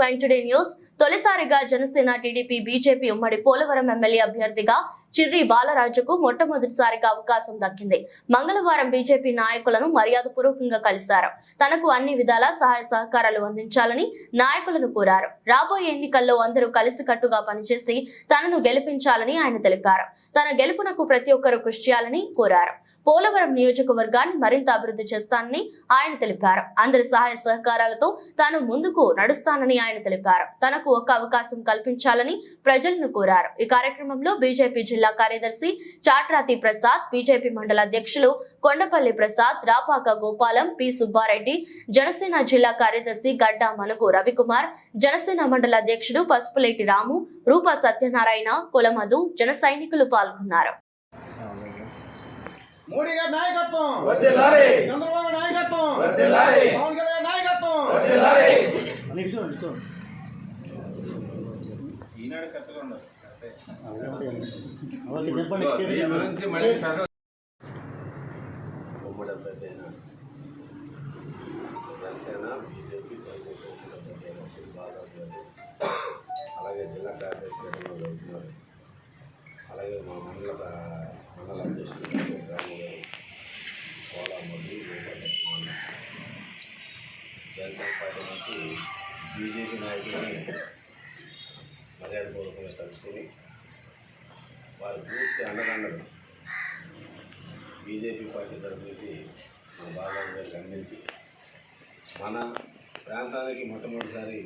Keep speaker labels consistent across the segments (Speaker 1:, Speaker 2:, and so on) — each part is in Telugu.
Speaker 1: క్వైన్ టుడే న్యూస్. తొలిసారిగా జనసేన టీడీపీ బీజేపీ ఉమ్మడి పోలవరం ఎమ్మెల్యే అభ్యర్థిగా చిర్రి బాలరాజుకు మొట్టమొదటిసారిగా అవకాశం దక్కింది. మంగళవారం బీజేపీ నాయకులను మర్యాదపూర్వకంగా కలిశారు. తనకు అన్ని విధాల సహాయ సహకారాలు అందించాలని నాయకులను కోరారు. రాబోయే ఎన్నికల్లో అందరూ కలిసికట్టుగా పనిచేసి తనను గెలిపించాలని ఆయన తెలిపారు. తన గెలుపునకు ప్రతి ఒక్కరూ కృషి చేయాలని కోరారు. పోలవరం నియోజకవర్గాన్ని మరింత అభివృద్ధి చేస్తానని ఆయన తెలిపారు. అందరి సహాయ సహకారాలతో తాను ముందుకు నడుస్తానని ఆయన తెలిపారు. తనకు ఒక అవకాశం కల్పించాలని ప్రజలను కోరారు. ఈ కార్యక్రమంలో బీజేపీ జిల్లా కార్యదర్శి చాట్రాతి ప్రసాద్, బీజేపీ మండల అధ్యక్షులు కొండపల్లి ప్రసాద్, రాపాక గోపాలం, పి సుబ్బారెడ్డి, జనసేన జిల్లా కార్యదర్శి గడ్డ మనుగు రవికుమార్, జనసేన మండల అధ్యక్షుడు పసుపులేటి రాము, రూపా సత్యనారాయణ, కులమధు, జన సైనికులు పాల్గొన్నారు.
Speaker 2: మోడీ గారి నాయకత్వం, చంద్రబాబు నాయకత్వం, పవన్ కళ్యాణ్ నాయకత్వం. ఈనాడు కరెక్ట్గా ఉన్నారు.
Speaker 3: జనసేన బీజేపీ అలాగే జిల్లా కార్యదర్శి, అలాగే మా మండల అధ్యక్షులు కోలామల్లి, జనసేన పార్టీ నుంచి బీజేపీ నాయకులని మర్యాదపూర్వకంగా కలుసుకొని వారి పూర్తి అండదండలు బీజేపీ పార్టీ తరఫు నుంచి మన బాలరాజు గారికి అందించి మన ప్రాంతానికి మొట్టమొదటిసారి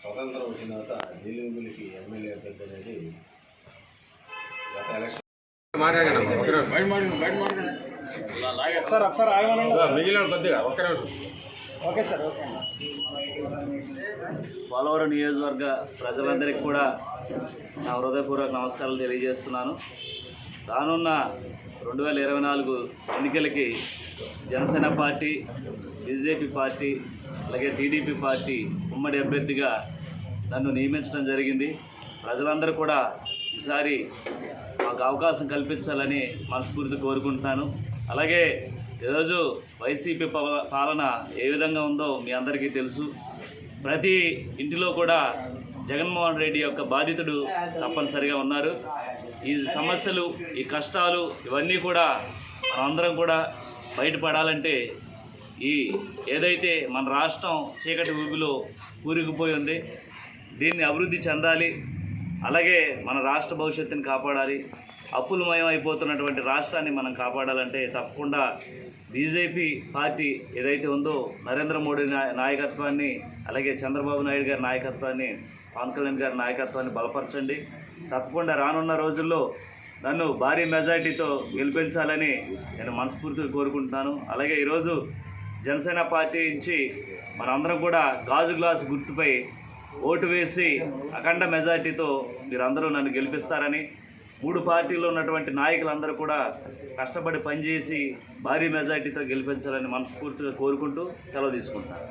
Speaker 3: స్వతంత్రం వచ్చిన తర్వాత జీలింగులకి ఎమ్మెల్యే అభ్యర్థి అనేది గత ఎలక్షన్
Speaker 4: పోలవరం నియోజకవర్గ ప్రజలందరికీ కూడా నా హృదయపూర్వక నమస్కారాలు తెలియజేస్తున్నాను. రానున్న 2024 ఎన్నికలకి జనసేన పార్టీ, బీజేపీ పార్టీ, అలాగే టీడీపీ పార్టీ ఉమ్మడి అభ్యర్థిగా నన్ను నియమించడం జరిగింది. ప్రజలందరూ కూడా ఈసారి మాకు అవకాశం కల్పించాలని మనస్ఫూర్తి కోరుకుంటున్నాను. అలాగే ఈరోజు వైసీపీ పాలన ఏ విధంగా ఉందో మీ అందరికీ తెలుసు. ప్రతి ఇంటిలో కూడా జగన్మోహన్ రెడ్డి యొక్క బాధితుడు తప్పనిసరిగా ఉన్నారు. ఈ సమస్యలు, ఈ కష్టాలు ఇవన్నీ కూడా మనందరం కూడా బయటపడాలంటే ఏదైతే మన రాష్ట్రం చీకటి ఊబిలో కూరుకుపోయి ఉంది, దీన్ని అభివృద్ధి చెందాలి. అలాగే మన రాష్ట్ర భవిష్యత్తుని కాపాడాలి. అప్పులమయం అయిపోతున్నటువంటి రాష్ట్రాన్ని మనం కాపాడాలంటే తప్పకుండా బీజేపీ పార్టీ ఏదైతే ఉందో నరేంద్ర మోడీ నాయకత్వాన్ని, అలాగే చంద్రబాబు నాయుడు గారి నాయకత్వాన్ని, పవన్ కళ్యాణ్ గారి నాయకత్వాన్ని బలపరచండి. తప్పకుండా రానున్న రోజుల్లో నన్ను భారీ మెజారిటీతో గెలిపించాలని నేను మనస్ఫూర్తిగా కోరుకుంటున్నాను. అలాగే ఈరోజు జనసేన పార్టీ నుంచి మనందరం కూడా గాజు గ్లాసు గుర్తుపై ఓటు వేసి అఖండ మెజారిటీతో మీరందరూ నన్ను గెలిపిస్తారని, 3 పార్టీల్లో ఉన్నటువంటి నాయకులందరూ కూడా కష్టపడి పనిచేసి భారీ మెజారిటీతో గెలిపించాలని మనస్ఫూర్తిగా కోరుకుంటూ సెలవు తీసుకుంటున్నాను.